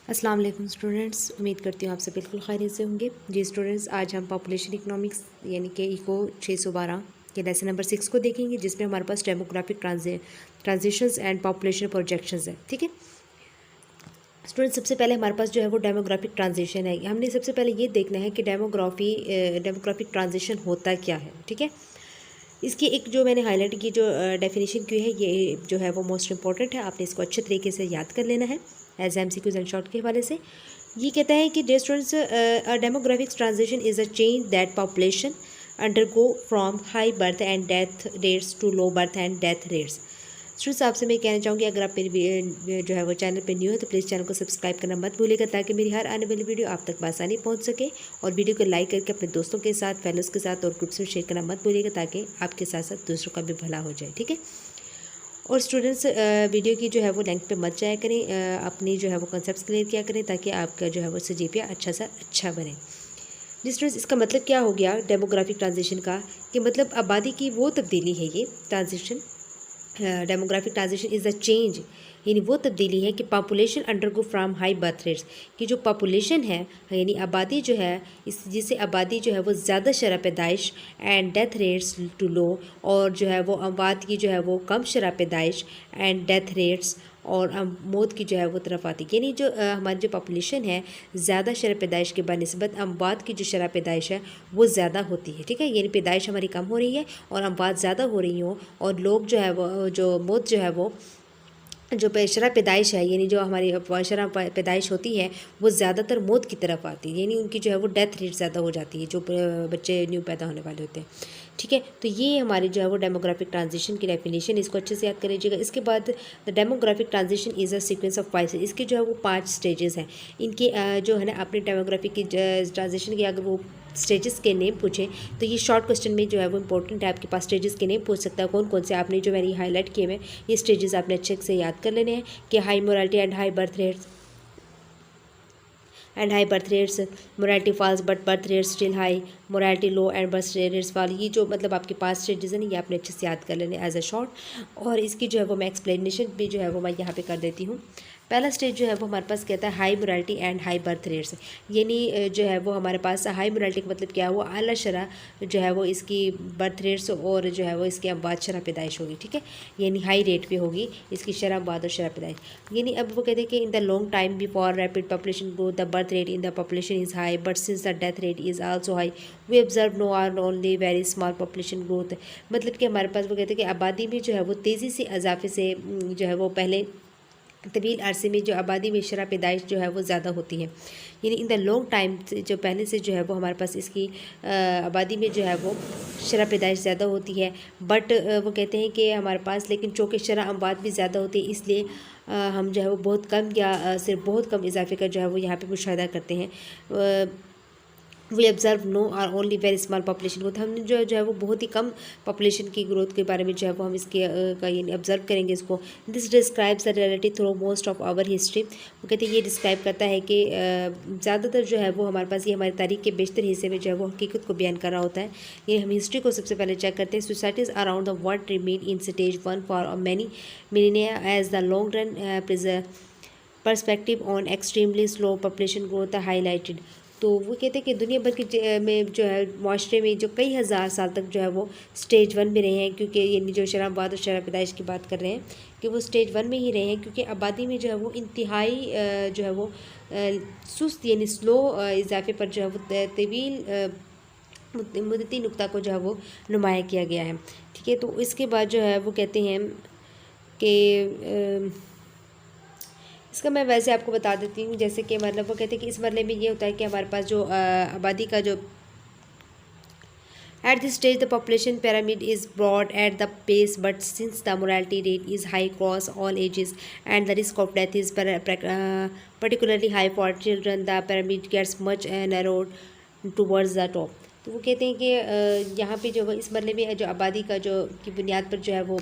अस्सलाम वालेकुम स्टूडेंट्स, उम्मीद करती हूँ आप सब बिल्कुल खैरियत से होंगे। जी स्टूडेंट्स, आज हम पॉपुलेशन इकोनॉमिक्स यानी कि इको 612 के लेसन नंबर 6 को देखेंगे, जिसमें हमारे पास demographic transitions and population projections है। ठीक है स्टूडेंट्स, सबसे पहले हमारे पास जो है वो डेमोग्राफिक ट्रांजिशन है। हमने सबसे पहले ये देखना है कि डेमोग्राफिक ट्रांजिशन होता क्या है। ठीक है, इसकी एक जो मैंने हाईलाइट की जो डेफिनेशन की है, ये जो है वो मोस्ट इंपॉर्टेंट है। आपने इसको अच्छे तरीके से याद कर लेना है एज MCQs एंड शॉर्ट के हवाले से। ये कहता है कि dear students, a demographic transition is a change that population undergo from high birth and death rates to low birth and death rates. Students, आपसे मैं कहना चाहूँगी, अगर आप मेरी जो है वो चैनल पे न्यू है तो प्लीज़ चैनल को सब्सक्राइब करना मत भूलिएगा, ताकि मेरी हर आने वाली वीडियो आप तक आसानी पहुँच सके। और वीडियो को लाइक करके अपने दोस्तों के साथ, फेलोज़ के साथ और ग्रुप्स में शेयर करना मत भूलिएगा, ताकि आपके साथ साथ दूसरों का भी भला हो जाए। ठीक है, और स्टूडेंट्स, वीडियो की जो है वो लेंथ पे मत जाया करें, अपनी जो है वो कंसेप्ट क्लियर किया करें, ताकि आपका जो है वो CGPA अच्छा सा अच्छा बने। जी स्टूडेंट्स, इसका मतलब क्या हो गया डेमोग्राफिक ट्रांजिशन का, कि मतलब आबादी की वो तब्दीली है ये transition. Demographic transition is a change, यानी वो तब्दीली है कि population undergo from high birth rates, कि जो पॉपुलेशन है यानी आबादी जो है, इस जिससे आबादी जो है वो ज़्यादा शरह पैदाइश एंड डेथ रेट्स टू लो, और जो है वो अमवात की जो है वो कम शरह पैदाइश एंड डेथ रेट्स और मौत की जो है वो तरफ आती है। यानी जो हमारी जो पॉपुलेशन है, ज़्यादा शरह पैदाइश के बनिस्बत अमवात की जो शरह पैदाइश है वो ज़्यादा होती है। ठीक है, यानी पैदाइश हमारी कम हो रही है और अमवात ज़्यादा हो रही हो, और लोग जो है वो जो मौत जो है वो जो शरह पैदाइश है, यानी जो हमारी शरह पैदाइश होती है वो ज़्यादातर मौत की तरफ आती है, यानी उनकी जो है वो डेथ रेट ज़्यादा हो जाती है, जो बच्चे न्यू पैदा होने वाले होते हैं। ठीक है, तो ये हमारी जो है वो डेमोग्राफिक ट्रांजिशन की डेफिनेशन, इसको अच्छे से याद कर लीजिएगा। इसके बाद the demographic transition is a sequence of 5। इसके जो है वो 5 स्टेजेस हैं। इनके जो है ना, अपनी डेमोग्राफिक की ट्रांजिशन की अगर वो स्टेजेस के नेम पूछे तो ये शॉर्ट क्वेश्चन में जो है वो इंपॉर्टेंट है, आपके पास स्टेजेस के नेम पूछ सकता है कौन कौन से। आपने जो मैंने हाईलाइट किए हुए ये स्टेजेस आपने अच्छे से याद कर लेने हैं, कि high morality and high birth rates and high birth rates, morality falls but birth rates still high, morality low and birth rates fall. ये जो मतलब आपके पास स्टेजेस हैं, ये आपने अच्छे से याद कर लेने एज अ शॉर्ट। और इसकी जो है वो मैं एक्सप्लेनेशन भी जो है वो मैं यहाँ पे कर देती हूँ। पहला स्टेज जो है वो हमारे पास कहता है high morality and high birth rates, यानी जो है वो हमारे पास हाई मोरालिटी का मतलब क्या है, वो आला शरह जो है वो इसकी बर्थ रेट्स और जो है वो इसके अमवात शरह पैदाइश होगी। ठीक है, यानी हाई रेट पे होगी इसकी शरह अमवात और शरह पैदाइश। यानी अब वो कहते हैं कि in the long time before rapid population growth the birth rate in the population is high, but since the death rate is also high, we observe no or only very small population growth। मतलब कि हमारे पास वो कहते हैं कि आबादी में जो है वो तेज़ी से इजाफे से जो है वो पहले तवील अरसे में जो आबादी में शरह पैदाइश जो है वो ज़्यादा होती है, यानी इन द लॉन्ग टाइम जो पहले से जो है वो हमारे पास इसकी आबादी में जो है वो शरह पैदाइश ज़्यादा होती है। बट वो कहते हैं कि हमारे पास लेकिन चूँकि शरह अमवात भी ज़्यादा होती है, इसलिए हम जो है वो बहुत कम या सिर्फ बहुत कम इजाफे का जो है वो यहाँ पे मुशाहिदा करते हैं। We observe no or only very small population growth, हम जो है वो बहुत ही कम पॉपुलेशन की ग्रोथ के बारे में जो है वो हम इसके का ये ऑब्जर्व करेंगे इसको। This describes the reality through most of our history. वो कहते हैं ये डिस्क्राइब करता है कि ज़्यादातर जो है वो हमारे पास ये हमारी तारीख के बेशतर हिस्से में जो है वो हकीकत को बयान कर रहा होता है। ये हम हिस्ट्री को सबसे पहले चेक करते हैं। Societies around the world remain in stage 1 for many millennia as the long run perspective on extremely slow population growth highlighted. तो वो कहते हैं कि दुनिया भर के में जो है माशरे में जो कई हज़ार साल तक जो है वो स्टेज 1 में रहे हैं, क्योंकि यानी जो शरह अमवात और शरह पैदाइश की बात कर रहे हैं कि वो स्टेज 1 में ही रहे हैं, क्योंकि आबादी में जो है वो इंतहाई जो है वो सुस्त यानी स्लो इजाफे पर जो है वो तवील मुद्दती नुक्ता को जो है वो नुमाया किया गया है। ठीक है, तो इसके बाद जो है वो कहते हैं कि इसका मैं वैसे आपको बता देती हूँ, जैसे कि मतलब वो कहते हैं कि इस मरले में ये होता है कि हमारे पास जो आबादी का जो at this stage the population pyramid is broad at the base, but since the mortality rate is high across all ages and the risk of death is particularly high for children, the pyramid gets much narrowed towards the top। तो वो कहते हैं कि यहाँ पे जो इस मरले में जो आबादी का जो की बुनियाद पर जो है वो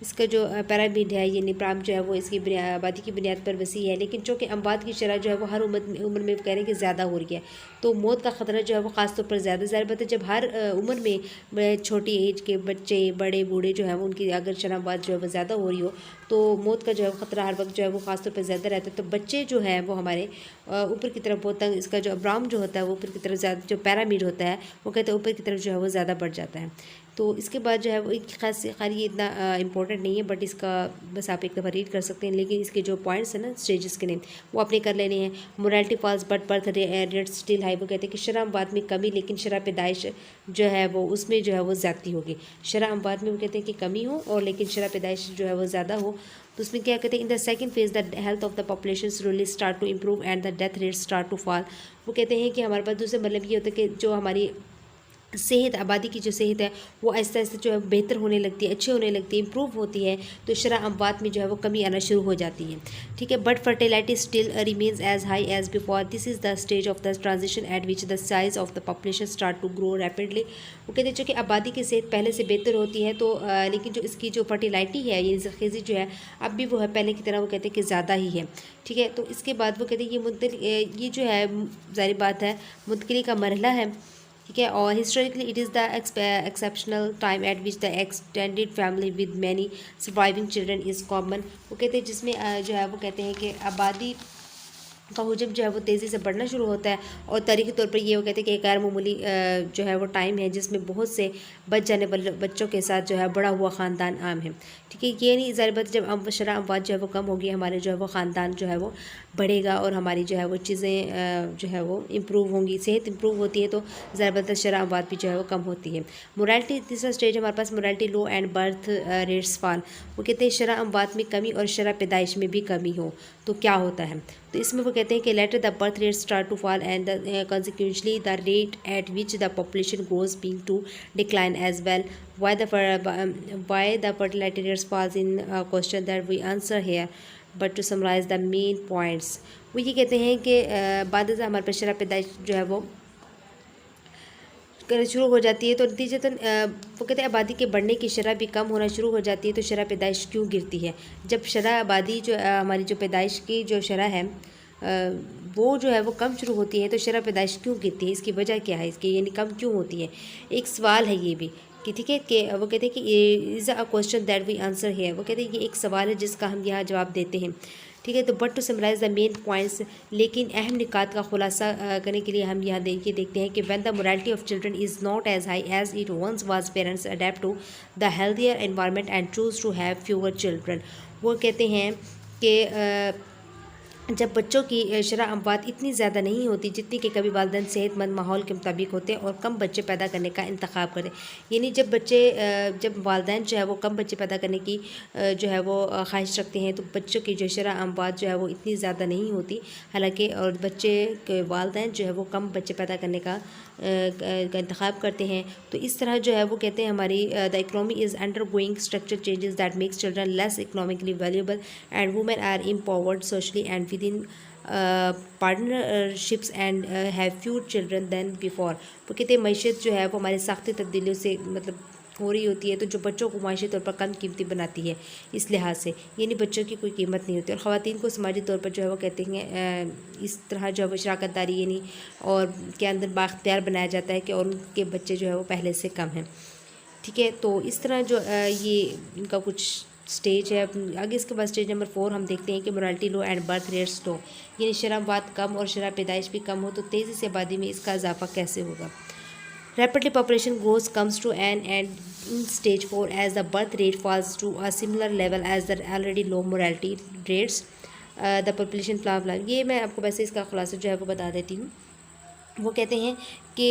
इसका जो पिरामिड है ये निज़ाम जो है वो इसकी आबादी की बुनियाद पर वसी है, लेकिन चूँकि अमवात की शरह जो है वो हर उम्र में कह रहे हैं कि ज़्यादा हो रही है, तो मौत का ख़तरा जो है वो ख़ास तौर पर ज़्यादा ज़ाहिर बात है जब हर उम्र में छोटी एज के बच्चे बड़े बूढ़े जो हैं वो उनकी अगर शरह अमवात जो है वो ज़्यादा हो रही हो तो मौत का जो है ख़तरा हर वक्त जो है वो ख़ास तौर पर ज़्यादा रहता है। तो बच्चे जो है वो हमारे ऊपर की तरफ बहुत तंग, इसका जो अब्राम जो होता है वो ऊपर की तरफ ज़्यादा, जो पिरामिड होता है वो कहते हैं ऊपर की तरफ जो है वो ज़्यादा बढ़ जाता है। तो इसके बाद जो है वो एक खास खाली ये इतना इंपॉर्टेंट नहीं है, बट इसका बस आप एक दफ़ा रीड कर सकते हैं, लेकिन इसके जो पॉइंट्स हैं ना स्टेजेस के नेम वो आपने कर लेने हैं। Morality falls but birth rate still high, वो कहते हैं कि शरह अमवात में कमी लेकिन शरह पैदाइश जो है वो उसमें जो है वो ज़्यादती होगी। शरह अमवात में वो कहते हैं कि कमी हो और लेकिन शरह पैदाइश जो है वो ज़्यादा हो। तो उसमें क्या कहते हैं, in the second phase the health of the population slowly start to improve and the death rate start to fall. वो कहते हैं कि हमारे पास दूसरे मतलब ये होता है कि जो हमारी सेहत, आबादी की जो सेहत है वो आहिस्ता आहिस्ता जो है बेहतर होने लगती है, अच्छी होने लगती है, इंप्रूव होती है, तो शरह अमवात में जो है वो कमी आना शुरू हो जाती है। ठीक है, but fertility still remains as high as before. This is the stage of the transition at which the size of the population start to grow rapidly. वो कहते हैं जो कि आबादी की सेहत पहले से बेहतर होती है तो लेकिन जो इसकी जो फर्टिलिटी है ये जरखेज़ी जो है अब भी वो है पहले की तरह वो कहते हैं कि ज़्यादा ही है। ठीक है, तो इसके बाद वो कहते हैं ये जो है ज़ाहिर बात है मुंतकिली का मरहला है। ठीक है, और historically it is the exceptional time eight which the extended family with many surviving children is common. वो कहते हैं जिसमें जो है वो कहते हैं कि आबादी का हुजम जो है वो तेज़ी से बढ़ना शुरू होता है, और तारीख़ी तौर पर ये वो कहते हैं कि एक गैर मामूली जो है वो टाइम है जिसमें बहुत से बच जाने वाले बच्चों के साथ जो है बड़ा हुआ ख़ानदान आम है। ठीक है, ये नहीं ज़ाहिर बात जब शरह अमवात जो है वो कम होगी हमारे जो है वो ख़ानदान जो है वो बढ़ेगा और हमारी जो है वो चीज़ें जो है वो इम्प्रूव होंगी, सेहत इम्प्रूव होती है तो ज़ाहिर बात है शरह अमवात भी जो है वो कम होती है। मोरालिटी तीसरा स्टेज हमारे पास mortality low and birth rates fall. वो कहते हैं शरह अमवात में कमी और शरह पैदाइश में भी कमी हो तो क्या होता है, तो इसमें वो कहते हैं कि later the birth rate start to fall and consequently the rate at which the population grows being to decline as well. Why the fertility rates falls in a question that we answer here, but to summarize the main points, वो ये कहते हैं कि बाद हमारे पास शरह पैदाइश जो है वो करना शुरू हो जाती है तो नतीजतन वो कहते हैं आबादी के बढ़ने की शरह भी कम होना शुरू हो जाती है। तो शरह पैदाइश क्यों गिरती है, जब शरह आबादी जो हमारी जो पैदाइश की जो शरह है वो जो है वो कम शुरू होती है तो शरह पैदाइश क्यों गिरती है, इसकी वजह क्या है, इसकी यानी कम क्यों होती है, एक सवाल है ये भी कि ठीक है कि वो कहते हैं कि is a question that we answer है। वो कहते हैं ये एक सवाल है जिसका हम यहाँ जवाब देते हैं। ठीक है, तो but to summarize the main points, लेकिन अहम निकात का खुलासा करने के लिए हम यहाँ देखते हैं कि when the morality of children is not as high as it once was, parents adapt to the healthier environment and choose to have fewer children. वो कहते हैं कि जब बच्चों की शरह अमवात इतनी ज़्यादा नहीं होती जितनी कि कभी वालिदैन सेहतमंद माहौल के मुताबिक होते हैं और कम बच्चे पैदा करने का इंतखाब करें, यानी जब वालिदैन जो है वो कम बच्चे पैदा करने की जो है वो ख्वाहिश रखते हैं तो बच्चों की जो शरह अमवात जो है वो इतनी ज़्यादा नहीं होती, हालांकि और बच्चे के वालिदैन जो है वो कम बच्चे पैदा करने का इंतखाब करते हैं। तो इस तरह जो है वो कहते हैं हमारी the economy is undergoing structure changes that makes children less economically valuable and women are empowered socially and within partnerships and have few children than before. वो कहते हैं मैशत जो है वो हमारे साख्ती तब्दीलियों से मतलब हो रही होती है तो जो बच्चों को माशी तौर पर कम कीमती बनाती है इस लिहाज से, यानी बच्चों की कोई कीमत नहीं होती, और ख़वातीन को समाजी तौर पर जो है वो कहते हैं इस तरह जो है वो शराकत दारी यानी और के अंदर बाख्तियार बनाया जाता है कि और उनके बच्चे जो है वो पहले से कम हैं। ठीक है, तो इस तरह जो ये इनका कुछ स्टेज है। आगे इसके बाद स्टेज नंबर 4 हम देखते हैं कि mortality low and birth rates low, यानी शरह अमवात कम और शरह पैदाइश भी कम हो तो तेज़ी से आबादी में इसका इजाफा कैसे होगा। Rapidly population growth comes to an end in stage 4 as the birth rate falls to a similar level as the already low mortality rates. The population blah blah, ये मैं आपको वैसे इसका खुलासा जो है वो बता देती हूँ। वो कहते हैं कि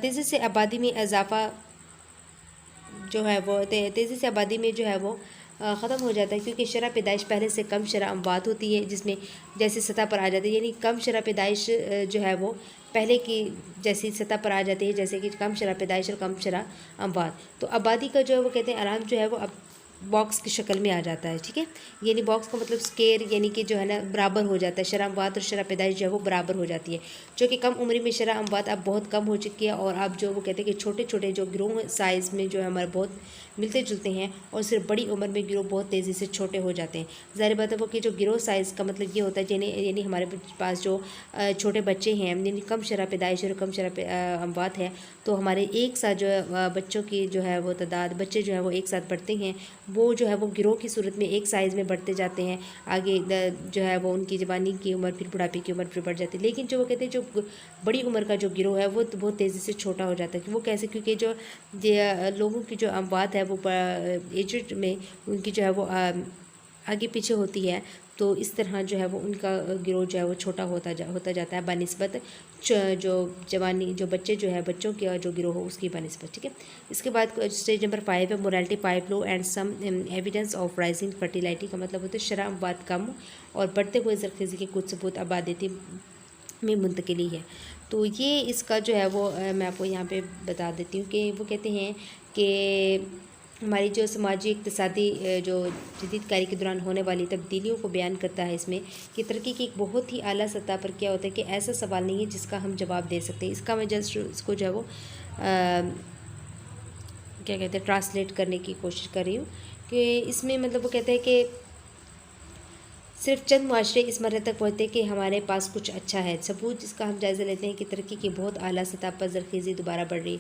तेज़ी से आबादी में इजाफा जो है वो तेज़ी से आबादी में जो है वो ख़त्म हो जाता है क्योंकि शरह पैदाइश पहले से कम शरह अमवात होती है जिसमें जैसे सतह पर आ जाती है, यानी कम शरह पैदाइश जो है वो पहले की जैसी सतह पर आ जाती है जैसे कि कम शरह पैदाइश और कम शरह अमवात। तो आबादी का जो है वो कहते हैं आराम जो है वो अब बॉक्स की शक्ल में आ जाता है, ठीक है। यानी बॉक्स का मतलब स्केयर यानी कि जो है ना बराबर हो जाता है, शरह अमवात और शरह पैदाइश जो है वो बराबर हो जाती है। जो कि कम उम्र में शरह अमवात अब बहुत कम हो चुकी है, और अब जो वो कहते हैं कि छोटे छोटे जो गिरोह साइज़ में जो है हमारे बहुत मिलते जुलते हैं, और सिर्फ बड़ी उम्र में गिरोह बहुत तेज़ी से छोटे हो जाते हैं। ज़ाहिर बात है वो कि जो गिरोह साइज़ का मतलब ये होता है यानी हमारे पास जो छोटे बच्चे हैं, यानी कम शरह पैदाइश और कम शरह अमवात है, तो हमारे एक साथ जो है बच्चों की जो है वो तादाद, बच्चे जो है वो एक साथ बढ़ते हैं, वो जो है वो गिरोह की सूरत में एक साइज़ में बढ़ते जाते हैं। आगे जो है वो उनकी जवानी की उम्र, फिर बुढ़ापे की उम्र फिर बढ़ जाती है। लेकिन जो वो कहते हैं जो बड़ी उम्र का जो गिरोह है वो तो बहुत तेज़ी से छोटा हो जाता है। वो कैसे? क्योंकि जो लोगों की जो अमवात है वो एजड में उनकी जो है वो आगे पीछे होती है, तो इस तरह जो है वो उनका गिरोह जो है वो छोटा होता जाता है बनिस्बत जो जवानी जो बच्चे जो है बच्चों का जो गिरोह हो उसकी बनिस्बत, ठीक है। इसके बाद स्टेज नंबर 5 है morality pipe low and some evidence of rising fertility. का मतलब होता है शरह अमवात कम और बढ़ते हुए ज़रख़ेज़ी के कुछ सबूत आबादी में मुंतकिली है। तो ये इसका जो है वो मैं आपको यहाँ पे बता देती हूँ कि वो कहते हैं कि हमारी जो समाजी इक़्तिसादी जो जदीदकारी के दौरान होने वाली तब्दीलियों को बयान करता है इसमें कि तरक्की की एक बहुत ही आला सतह पर क्या होता है कि ऐसा सवाल नहीं है जिसका हम जवाब दे सकते हैं। इसका मैं जस्ट इसको जो है वो क्या कहते हैं ट्रांसलेट करने की कोशिश कर रही हूँ कि इसमें मतलब वो कहते हैं कि सिर्फ चंद माशरे इस मरहले तक पहुँचते कि हमारे पास कुछ अच्छा है। सबूत जिसका हम जायज़ा लेते हैं कि तरक्की की बहुत आला सतह पर ज़रख़ेज़ी दोबारा बढ़ रही।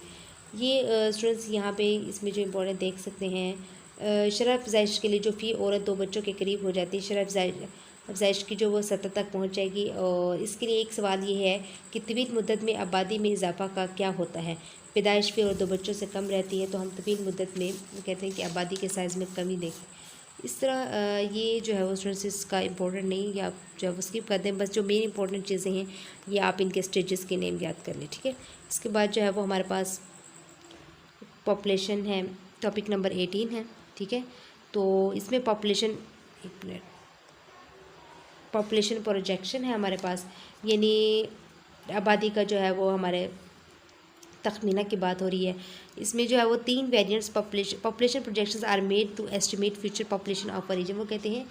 ये स्टूडेंट्स यहाँ पे इसमें जो इम्पोर्टेंट देख सकते हैं शरह अफ़ज़ाइश के लिए जो फ़ी औरत 2 बच्चों के करीब हो जाती है, शरह अफ़ज़ाइश की जो वो सतह तक पहुँच जाएगी। और इसके लिए एक सवाल ये है कि तवील मुद्दत में आबादी में इजाफ़ा का क्या होता है। पैदाइश फ़ी और 2 बच्चों से कम रहती है, तो हम तवील मुद्दत में कहते हैं कि आबादी के साइज़ में कमी देखें। इस तरह ये जो है वो स्टूडेंट्स इसका इम्पोर्टेंट नहीं, या जो है वो स्किप कर दें। बस जो मेन इंपॉर्टेंट चीज़ें हैं ये आप इनके स्टेजेस के नेम याद कर लें, ठीक है। इसके बाद जो है वो हमारे पास पॉपुलेशन है, टॉपिक नंबर 18 है, ठीक है। तो इसमें पॉपुलेशन प्रोजेक्शन है हमारे पास, यानी आबादी का जो है वो हमारे तखमीना की बात हो रही है। इसमें जो है वो 3 variants population projections are made to estimate future population of a region. वो कहते हैं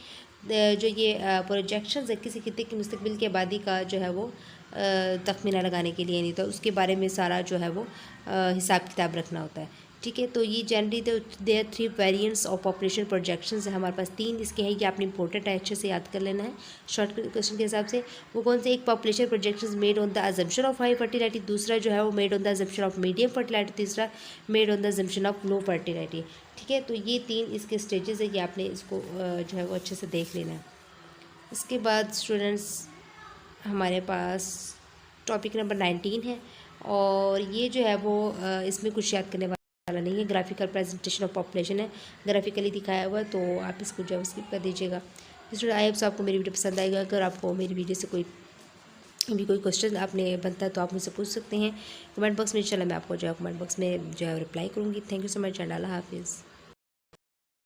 जो ये प्रोजेक्शंस है किसी खित्ते की मुस्तकबिल की आबादी का जो है वो तखमीना लगाने के लिए, नहीं तो उसके बारे में सारा जो है वो हिसाब किताब रखना होता है, ठीक है। तो ये generally there 3 variants of population projections है हमारे पास, 3 इसके हैं। ये आपने इंपॉर्टेंट है, अच्छे से याद कर लेना है शॉर्ट क्वेश्चन के हिसाब से। वो कौन से? एक population projections made on the assumption of high fertility, दूसरा जो है वो made on the assumption of medium fertility, तीसरा made on the assumption of low fertility, ठीक है। तो ये 3 इसके स्टेजेस है, ये आपने इसको जो है वो अच्छे से देख लेना है। इसके बाद स्टूडेंट्स हमारे पास टॉपिक नंबर 19 है, और ये जो है वो इसमें कुछ याद करने वाला नहीं है। ग्राफिकल प्रेजेंटेशन ऑफ पॉपुलेशन है, ग्राफिकली दिखाया हुआ है, तो आप इसको जो है स्किप कर दीजिएगा। स्टूडेंट आई होप आपको मेरी वीडियो पसंद आएगा। अगर आपको मेरी वीडियो से कोई क्वेश्चन आपने बनता है तो आप मुझसे पूछ सकते हैं कमेंट बॉक्स में। इंशाल्लाह मैं आपको जो है कमेंट बॉक्स में जो है रिप्लाई करूँगी। Thank you so much and अल्लाह हाफिज़।